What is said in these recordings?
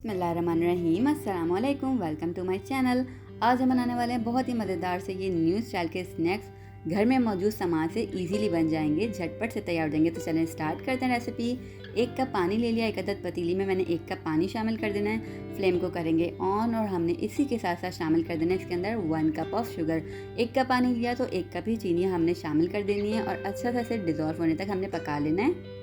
बिस्मिल्लाहिर्रहमानिर्रहीम, अस्सलाम वालेकुम, वेलकम टू माय चैनल। आज हम बनाने वाले हैं बहुत ही मज़ेदार से ये न्यू स्टाइल के स्नैक्स। घर में मौजूद सामान से इजीली बन जाएंगे, झटपट से तैयार हो जाएंगे। तो चलें स्टार्ट करते हैं रेसिपी। 1 कप पानी ले लिया, एक अदद पतीली में मैंने 1 कप पानी शामिल कर देना है। फ्लेम को करेंगे ऑन और हमने इसी के साथ साथ शामिल कर देना है इसके अंदर 1 कप ऑफ शुगर। 1 कप पानी लिया तो 1 कप ही चीनी हमने शामिल कर देनी है और अच्छा सा इसे डिज़ोल्व होने तक हमने पका लेना है।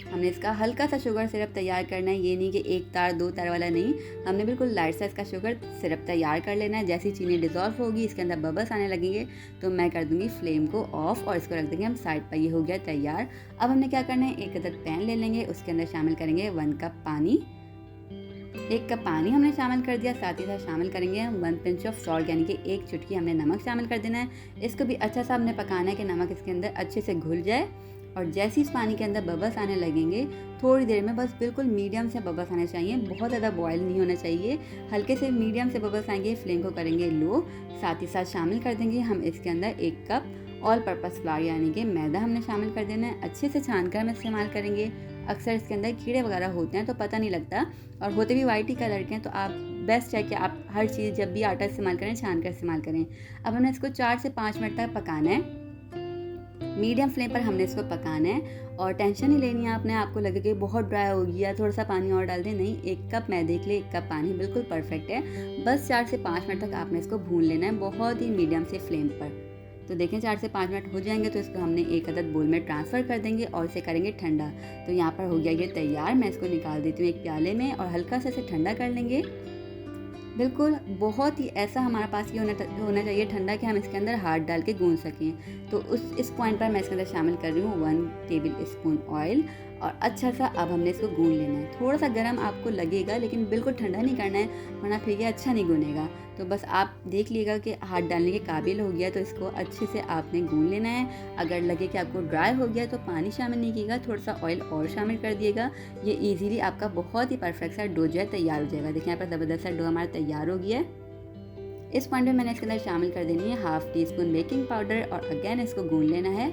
हमने इसका हल्का सा शुगर सिरप तैयार करना है, ये नहीं कि 1 तार 2 तार वाला नहीं, हमने बिल्कुल लाइट सा इसका शुगर सिरप तैयार कर लेना है। जैसी चीनी डिज़ोल्व होगी, इसके अंदर बबल्स आने लगेंगे तो मैं कर दूंगी फ्लेम को ऑफ और इसको रख देंगे हम साइड पर। ये हो गया तैयार। अब हमने क्या करना है, एक अदद पैन ले लेंगे, उसके अंदर शामिल करेंगे 1 कप पानी। 1 कप पानी हमने शामिल कर दिया, साथ ही साथ शामिल करेंगे 1 पिंच ऑफ सॉल्ट, यानी कि 1 चुटकी हमने नमक शामिल कर देना है। इसको भी अच्छा सा हमने पकाना है कि नमक इसके अंदर अच्छे से घुल जाए। और जैसे इस पानी के अंदर बबल्स आने लगेंगे, थोड़ी देर में बस बिल्कुल मीडियम से बबल्स आने चाहिए, बहुत ज़्यादा बॉयल नहीं होना चाहिए, हल्के से मीडियम से बबल्स आएंगे। फ्लेम को करेंगे लो। साथ ही साथ शामिल कर देंगे हम इसके अंदर 1 कप ऑल पर्पस फ्लावर, यानी कि मैदा हमने शामिल कर देना है। अच्छे से छान कर हम इस्तेमाल करेंगे। अक्सर इसके अंदर कीड़े वगैरह होते हैं तो पता नहीं लगता, और होते भी वाइट ही कलर के हैं। तो आप बेस्ट है कि आप हर चीज़ जब भी आटा इस्तेमाल करें छान कर इस्तेमाल करें। अब हमने इसको 4 से 5 मिनट तक पकाना है। मीडियम फ्लेम पर हमने इसको पकाना है और टेंशन नहीं लेनी है आपने, आपको लगे कि बहुत ड्राई हो गया थोड़ा सा पानी और डाल दें, नहीं, 1 कप मैदे के लिए 1 कप पानी बिल्कुल परफेक्ट है। बस 4 से 5 मिनट तक आपने इसको भून लेना है, बहुत ही मीडियम से फ्लेम पर। तो देखें 4 से 5 मिनट हो जाएंगे तो इसको हमने एक अदद बोल में ट्रांसफ़र कर देंगे और इसे करेंगे ठंडा। तो यहाँ पर हो गया ये तैयार। मैं इसको निकाल देती हूँ एक प्याले में और हल्का सा इसे ठंडा कर लेंगे। बिल्कुल बहुत ही ऐसा हमारे पास ये होना चाहिए ठंडा कि हम इसके अंदर हाथ डाल के गूंद सकें। तो इस पॉइंट पर मैं इसके अंदर शामिल कर रही हूँ 1 टेबल स्पून ऑयल और अच्छा सा अब हमने इसको गूंद लेना है। थोड़ा सा गर्म आपको लगेगा लेकिन बिल्कुल ठंडा नहीं करना है, वरना फिर ये अच्छा नहीं गूनेगा। तो बस आप देख लीजिएगा कि हाथ डालने के काबिल हो गया तो इसको अच्छे से आपने गूंद लेना है। अगर लगे कि आपको ड्राई हो गया तो पानी शामिल नहीं कीजिएगा, थोड़ा सा ऑयल और शामिल कर दिएगा। ये इजीली आपका बहुत ही परफेक्ट सा डो जो है तैयार हो जाएगा। देखिए यहाँ पर ज़बरदस्त सा डो हमारा तैयार हो गया है। इस पॉइंट में मैंने इसके अंदर शामिल कर देनी है 1/2 टीस्पून बेकिंग पाउडर और अगेन इसको गूंद लेना है।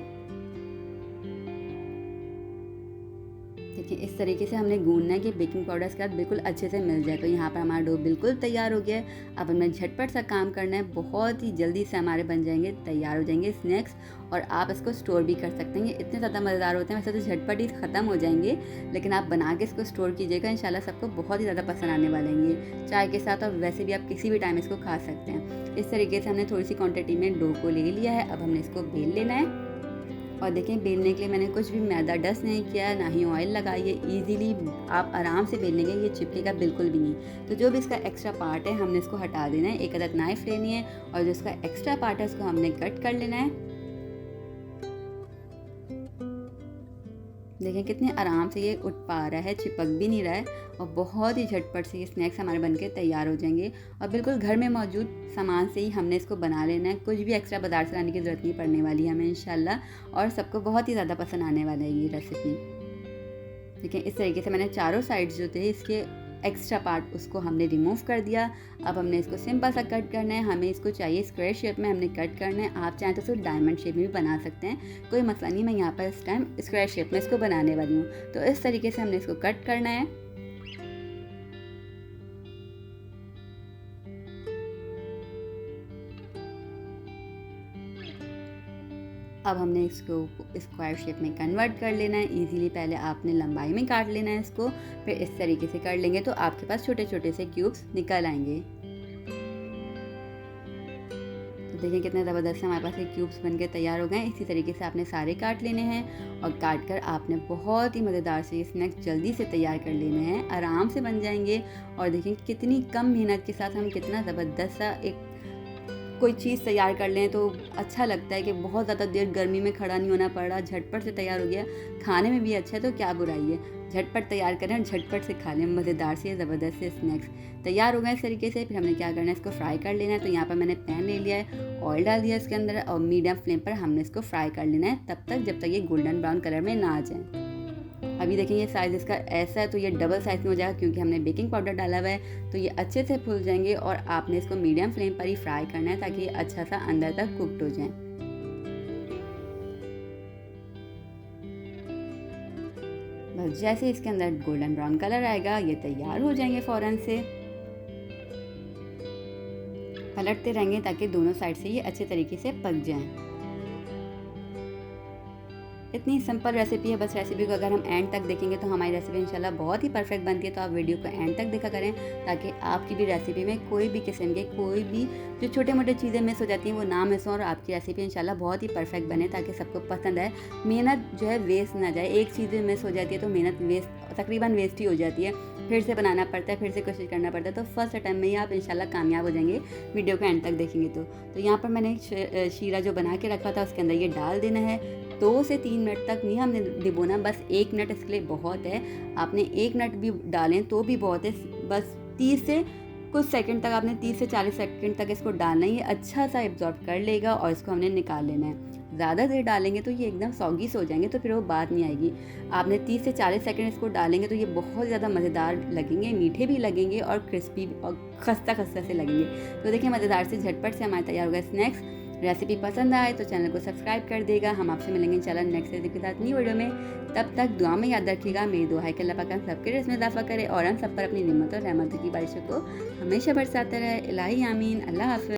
देखिए इस तरीके से हमने गूंदना है कि बेकिंग पाउडर इसके साथ बिल्कुल अच्छे से मिल जाए। तो यहाँ पर हमारा डो बिल्कुल तैयार हो गया है। अब हमें झटपट सा काम करना है, बहुत ही जल्दी से हमारे बन जाएंगे, तैयार हो जाएंगे स्नैक्स। और आप इसको स्टोर भी कर सकते हैं, ये इतने ज़्यादा मज़ेदार होते हैं। वैसे तो झटपट ही ख़त्म हो जाएंगे, लेकिन आप बना के इसको स्टोर कीजिएगा, इंशाल्लाह सबको बहुत ही ज़्यादा पसंद आने वाले हैं ये चाय के साथ। और वैसे भी आप किसी भी टाइम इसको खा सकते हैं। इस तरीके से हमने थोड़ी सी क्वान्टिटी में डो को ले लिया है। अब हमने इसको बेल लेना है। और देखें बेलने के लिए मैंने कुछ भी मैदा डस्ट नहीं किया है, ना ही ऑयल लगाई है। ईजीली आप आराम से बेल लेंगे, ये चिपकेगा बिल्कुल भी नहीं। तो जो भी इसका एक्स्ट्रा पार्ट है हमने इसको हटा देना है। एक अदद नाइफ लेनी है और जो इसका एक्स्ट्रा पार्ट है उसको हमने कट कर लेना है। देखें कितने आराम से ये उठ पा रहा है, चिपक भी नहीं रहा है और बहुत ही झटपट से ये स्नैक्स हमारे बनके तैयार हो जाएंगे। और बिल्कुल घर में मौजूद सामान से ही हमने इसको बना लेना है, कुछ भी एक्स्ट्रा बाजार से लाने की ज़रूरत नहीं पड़ने वाली है हमें इंशाल्लाह। और सबको बहुत ही ज़्यादा पसंद आने वाला है ये रेसिपी। देखिए इस तरीके से मैंने चारों साइड्स जो थे इसके एक्स्ट्रा पार्ट उसको हमने रिमूव कर दिया। अब हमने इसको सिंपल सा कट करना है। हमें इसको चाहिए स्क्वायर शेप में हमने कट करना है। आप चाहें तो सिर्फ डायमंड शेप में भी बना सकते हैं, कोई मसला नहीं। मैं यहाँ पर इस टाइम स्क्वायर शेप में इसको बनाने वाली हूँ। तो इस तरीके से हमने इसको कट करना है। अब हमने इसको स्क्वायर शेप में कन्वर्ट कर लेना है इजीली। पहले आपने लंबाई में काट लेना है इसको, फिर इस तरीके से कर लेंगे तो आपके पास छोटे छोटे से क्यूब्स निकल आएंगे। तो देखिए कितने ज़बरदस्त हमारे पास ये क्यूब्स बनके तैयार हो गए हैं। इसी तरीके से आपने सारे काट लेने हैं और काट कर आपने बहुत ही मज़ेदार से ये स्नैक्स जल्दी से तैयार कर लेने हैं, आराम से बन जाएंगे। और देखिए कितनी कम मेहनत के साथ हम कितना ज़बरदस्त सा एक कोई चीज़ तैयार कर लें तो अच्छा लगता है कि बहुत ज़्यादा देर गर्मी में खड़ा नहीं होना पड़ रहा, झटपट से तैयार हो गया। खाने में भी अच्छा है तो क्या बुराई है, झटपट तैयार करें और झटपट से खा लें। मज़ेदार से ज़बरदस्त से स्नैक्स तैयार हो गए इस तरीके से। फिर हमने क्या करना है, इसको फ्राई कर लेना है। तो यहाँ पर मैंने पैन ले लिया है, ऑयल डाल दिया इसके अंदर और मीडियम फ्लेम पर हमने इसको फ्राई कर लेना है तब तक जब तक ये गोल्डन ब्राउन कलर में ना आ जाए। अभी देखें ये साइज़ इसका ऐसा है तो ये डबल साइज़ में हो जाएगा क्योंकि हमने बेकिंग पाउडर डाला हुआ है। तो ये अच्छे से फूल जाएंगे और आपने इसको मीडियम फ्लेम पर ही फ्राई करना है ताकि ये अच्छा सा अंदर तक कुक्ड हो जाए। बस जैसे इसके अंदर गोल्डन ब्राउन कलर आएगा ये तैयार हो जाएंगे फ़ौरन से। पलटते रहेंगे ताकि दोनों साइड से ये अच्छे तरीके से पक जाएं। इतनी सिंपल रेसिपी है, बस रेसिपी को अगर हम एंड तक देखेंगे तो हमारी रेसिपी इंशाल्लाह बहुत ही परफेक्ट बनती है। तो आप वीडियो को एंड तक देखा करें ताकि आपकी भी रेसिपी में कोई भी किस्म के कोई भी जो छोटे मोटे चीज़ें मिस हो जाती हैं वो ना मिस हो और आपकी रेसिपी इंशाल्लाह बहुत ही परफेक्ट बने ताकि सबको पसंद आए। मेहनत जो है वेस्ट ना जाए, एक चीज़ मिस हो जाती है तो मेहनत तकरीबन वेस्ट ही हो जाती है, फिर से बनाना पड़ता है, फिर से कोशिश करना पड़ता है। तो फर्स्ट अटैम्प्ट में ही आप इंशाल्लाह कामयाब हो जाएंगे वीडियो को एंड तक देखेंगे तो यहाँ पर मैंने शीरा जो बना के रखा था उसके अंदर ये डाल देना है। 2 से 3 मिनट तक नहीं हमने डिबोना, बस 1 मिनट इसके लिए बहुत है। आपने 1 मिनट भी डालें तो भी बहुत है, बस 30 से कुछ सेकंड तक आपने 30 से 40 सेकंड तक इसको डालना ही, अच्छा सा एब्जॉर्ब कर लेगा और इसको हमने निकाल लेना है। ज़्यादा देर डालेंगे तो ये एकदम सॉगी से हो जाएंगे तो फिर वो बात नहीं आएगी। आपने 30 से 40 सेकंड इसको डालेंगे तो ये बहुत ज़्यादा मज़ेदार लगेंगे, मीठे भी लगेंगे और क्रिस्पी और खस्ता खस्ता से लगेंगे। तो देखिए मज़ेदार से झटपट से हमारे तैयार हो गया स्नैक्स। रेसिपी पसंद आए तो चैनल को सब्सक्राइब कर देगा। हम आपसे मिलेंगे इंशाल्लाह नेक्स्ट रेसिपी के साथ न्यू वीडियो में। तब तक दुआ में याद रखिएगा, मेरी दुआ है कि अल्लाह पाक हम सबके रिज़्क़ में इज़ाफ़ा करे और हम सब पर अपनी नेमत और रहमत की बारिशों को हमेशा बरसाता रहे। इलाही आमीन। अल्लाह हाफ़िज़।